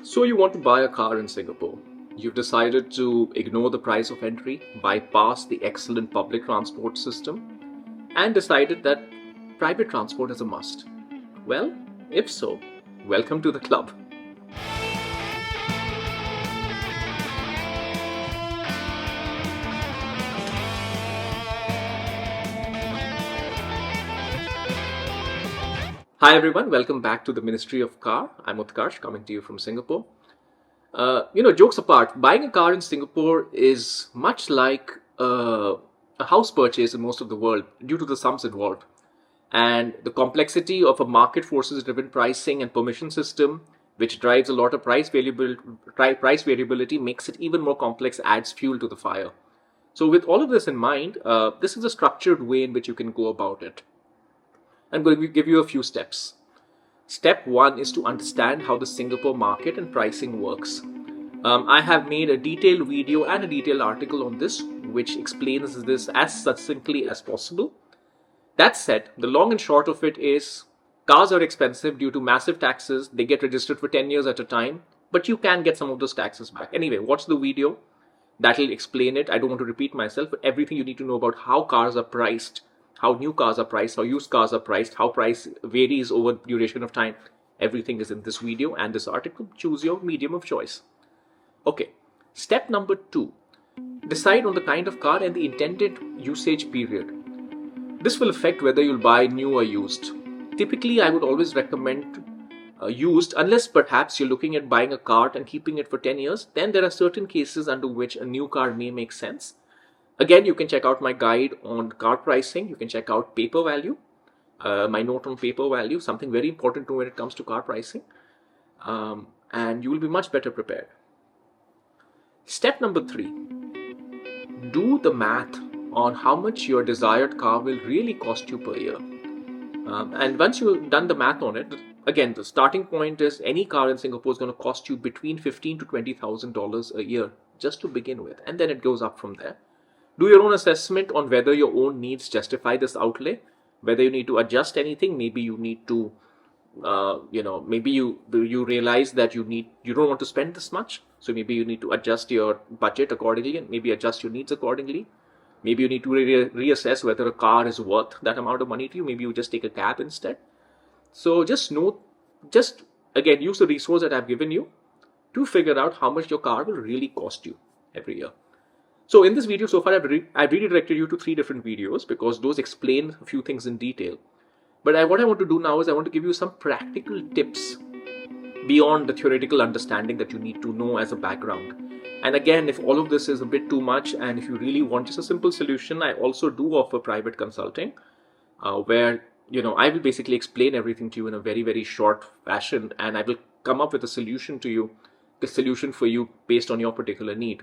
So you want to buy a car in Singapore. You've decided to ignore the price of entry, bypass the excellent public transport system, and decided that private transport is a must. Well, if so, welcome to the club. Hi everyone, welcome back to the Ministry of Car. I'm Utkarsh, coming to you from Singapore. Jokes apart, buying a car in Singapore is much like a house purchase in most of the world due to the sums involved. And the complexity of a market forces driven pricing and permission system, which drives a lot of price variability, makes it even more complex, adds fuel to the fire. So, with all of this in mind, this is a structured way in which you can go about it. I'm going to give you a few steps. Step one is to understand how the Singapore market and pricing works. I have made a detailed video and a detailed article on this, which explains this as succinctly as possible. That said, the long and short of it is cars are expensive due to massive taxes. They get registered for 10 years at a time, but you can get some of those taxes back. Anyway, watch the video. That'll explain it. I don't want to repeat myself, but everything you need to know about how cars are priced, how new cars are priced, how used cars are priced, how price varies over duration of time. Everything is in this video and this article. Choose your medium of choice. Okay, step number 2. Decide on the kind of car and the intended usage period. This will affect whether you'll buy new or used. Typically, I would always recommend used, unless perhaps you're looking at buying a car and keeping it for 10 years. Then there are certain cases under which a new car may make sense. Again, you can check out my guide on car pricing. You can check out paper value, my note on paper value, something very important to when it comes to car pricing. And you will be much better prepared. Step number 3, do the math on how much your desired car will really cost you per year. And once you've done the math on it, again, the starting point is any car in Singapore is going to cost you between $15,000 to $20,000 a year just to begin with, and then it goes up from there. Do your own assessment on whether your own needs justify this outlay, whether you need to adjust anything. Maybe you need to, maybe you realize that you don't want to spend this much. So maybe you need to adjust your budget accordingly and maybe adjust your needs accordingly. Maybe you need to reassess whether a car is worth that amount of money to you. Maybe you just take a cab instead. So just again, use the resource that I've given you to figure out how much your car will really cost you every year. So in this video so far, I've redirected you to 3 different videos because those explain a few things in detail. But what I want to do now is I want to give you some practical tips beyond the theoretical understanding that you need to know as a background. And again, if all of this is a bit too much and if you really want just a simple solution, I also do offer private consulting where I will basically explain everything to you in a very, very short fashion, and I will come up with a solution for you based on your particular need.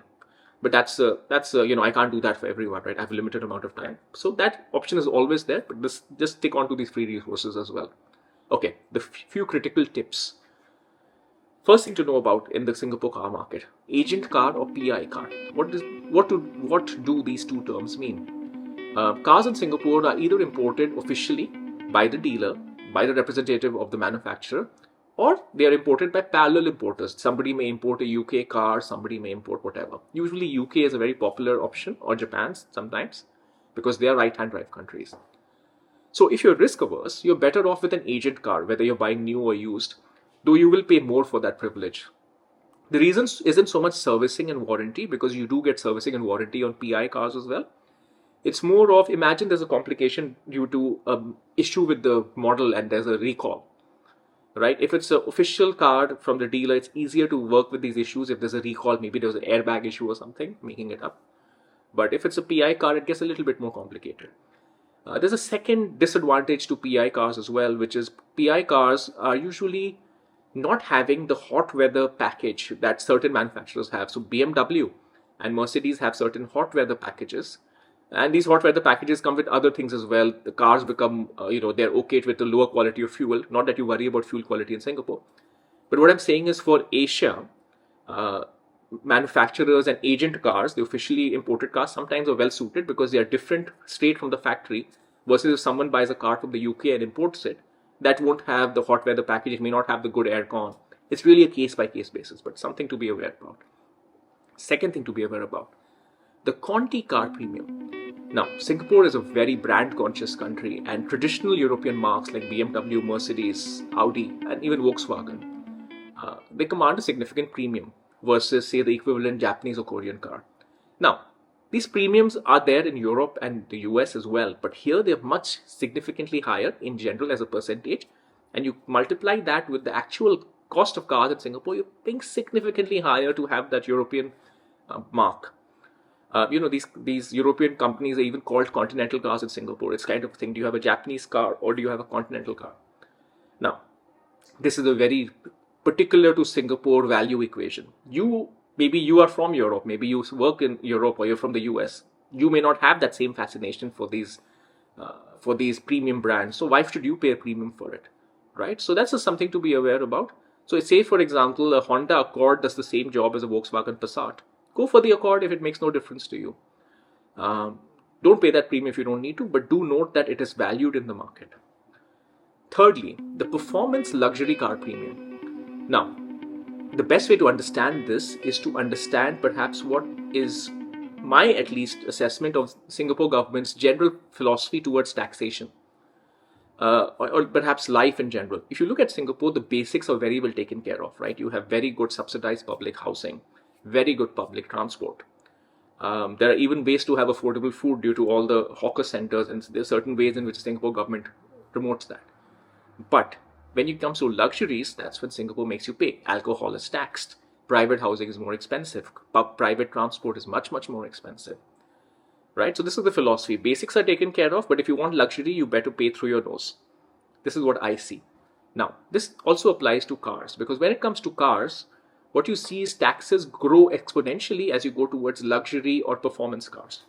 But that's I can't do that for everyone, right? I have a limited amount of time. So that option is always there, but just stick on to these free resources as well. Okay, the few critical tips. First thing to know about in the Singapore car market: agent car or PI car. What do these two terms mean? Cars in Singapore are either imported officially by the dealer, by the representative of the manufacturer, or they are imported by parallel importers. Somebody may import a UK car, somebody may import whatever. Usually UK is a very popular option, or Japan sometimes, because they are right-hand drive countries. So if you're risk averse, you're better off with an agent car, whether you're buying new or used, though you will pay more for that privilege. The reason isn't so much servicing and warranty, because you do get servicing and warranty on PI cars as well. It's more of, imagine there's a complication due to an issue with the model and there's a recall. Right? If it's an official car from the dealer, it's easier to work with these issues. If there's a recall, maybe there's an airbag issue or something, making it up. But if it's a PI car, it gets a little bit more complicated. There's a second disadvantage to PI cars as well, which is PI cars are usually not having the hot weather package that certain manufacturers have. So BMW and Mercedes have certain hot weather packages. And these hot weather packages come with other things as well. The cars become, they're okay with the lower quality of fuel. Not that you worry about fuel quality in Singapore. But what I'm saying is for Asia, manufacturers and agent cars, the officially imported cars, sometimes are well suited because they are different straight from the factory. Versus if someone buys a car from the UK and imports it, that won't have the hot weather package. It may not have the good aircon. It's really a case-by-case basis, but something to be aware about. Second thing to be aware about, the Conti car premium. Now, Singapore is a very brand-conscious country, and traditional European marques like BMW, Mercedes, Audi, and even Volkswagen, they command a significant premium versus, say, the equivalent Japanese or Korean car. Now, these premiums are there in Europe and the US as well, but here they're much significantly higher in general as a percentage, and you multiply that with the actual cost of cars in Singapore, you're paying significantly higher to have that European mark. These European companies are even called continental cars in Singapore. It's kind of a thing. Do you have a Japanese car or do you have a continental car? Now, this is a very particular to Singapore value equation. Maybe you are from Europe, maybe you work in Europe or you're from the US. You may not have that same fascination for these premium brands. So why should you pay a premium for it, right? So that's just something to be aware about. So say, for example, a Honda Accord does the same job as a Volkswagen Passat. Go for the Accord if it makes no difference to you. Don't pay that premium if you don't need to, but do note that it is valued in the market. Thirdly, the performance luxury car premium. Now, the best way to understand this is to understand perhaps what is my, at least, assessment of Singapore government's general philosophy towards taxation. Or perhaps life in general. If you look at Singapore, the basics are very well taken care of, right? You have very good subsidized public housing, very good public transport. There are even ways to have affordable food due to all the hawker centers, and there are certain ways in which Singapore government promotes that. But when it comes to luxuries, that's when Singapore makes you pay. Alcohol is taxed. Private housing is more expensive. Private transport is much, much more expensive. Right? So this is the philosophy. Basics are taken care of, but if you want luxury, you better pay through your nose. This is what I see. Now, this also applies to cars, because when it comes to cars, what you see is taxes grow exponentially as you go towards luxury or performance cars.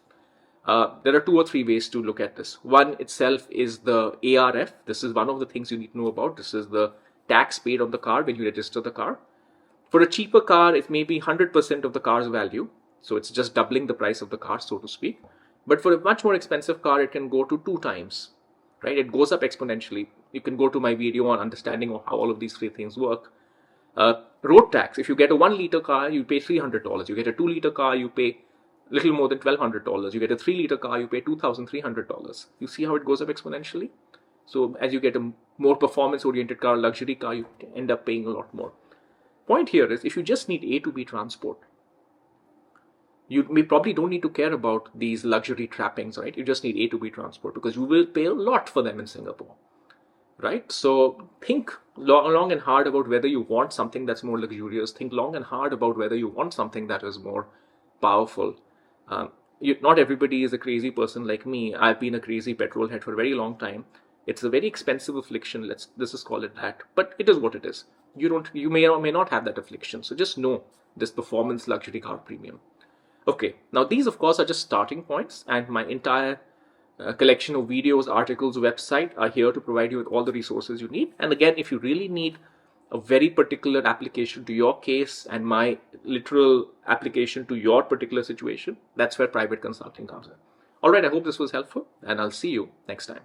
There are 2 or 3 ways to look at this. One itself is the ARF. This is one of the things you need to know about. This is the tax paid on the car when you register the car. For a cheaper car, it may be 100% of the car's value. So it's just doubling the price of the car, so to speak. But for a much more expensive car, it can go to 2 times, right? It goes up exponentially. You can go to my video on understanding of how all of these 3 things work. Road tax. If you get a 1-liter car, you pay $300. You get a 2-liter car, you pay little more than $1,200. You get a 3-liter car, you pay $2,300. You see how it goes up exponentially? So as you get a more performance-oriented car, luxury car, you end up paying a lot more. Point here is, if you just need A to B transport, you probably don't need to care about these luxury trappings, right? You just need A to B transport because you will pay a lot for them in Singapore, right? So think long and hard about whether you want something that's more luxurious. Think long and hard about whether you want something that is more powerful. Not everybody is a crazy person like me. I've been a crazy petrolhead for a very long time. It's a very expensive affliction. Let's just call it that. But it is what it is. You may or may not have that affliction. So just know this performance luxury car premium. Okay, now these of course are just starting points, and my entire collection of videos, articles, website are here to provide you with all the resources you need. And again, if you really need a very particular application to your case and my literal application to your particular situation, that's where private consulting comes in. All right, I hope this was helpful, and I'll see you next time.